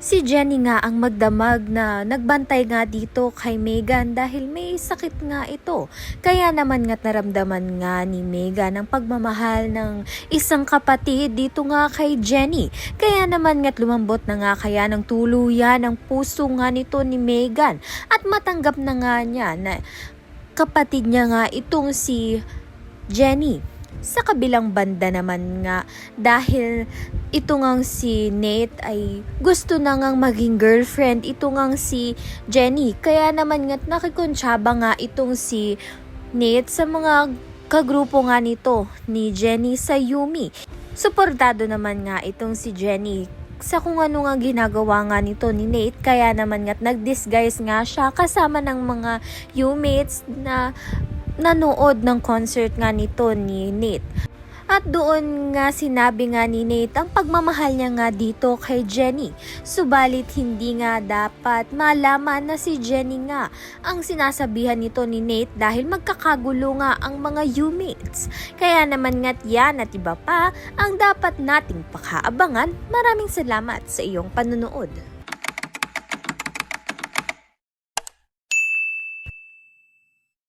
Si Jenny nga ang magdamag na nagbantay nga dito kay Megan dahil may sakit nga ito. Kaya naman nga't naramdaman nga ni Megan ang pagmamahal ng isang kapatid dito nga kay Jenny. Kaya naman nga't lumambot na nga kaya ng tuluyan ang puso nga nito ni Megan at matanggap na nga niya na kapatid niya nga itong si Jenny. Sa kabilang banda naman nga, dahil ito ngang si Nate ay gusto na ngang maging girlfriend, ito ngang si Jenny. Kaya naman nga nakikuntsaba nga itong si Nate sa mga kagrupo nga nito ni Jenny sa Yumi. Suportado naman nga itong si Jenny sa kung ano nga ginagawa nga nito ni Nate. Kaya naman nga nag-disguise nga siya kasama ng mga Yumates na nanood ng concert nga nito ni Nate. At doon nga sinabi nga ni Nate ang pagmamahal niya nga dito kay Jenny. Subalit hindi nga dapat malaman na si Jenny nga ang sinasabihan nito ni Nate dahil magkakagulo nga ang mga Yumates. Kaya naman nga't yan at iba pa ang dapat nating pakaabangan. Maraming salamat sa iyong panunood.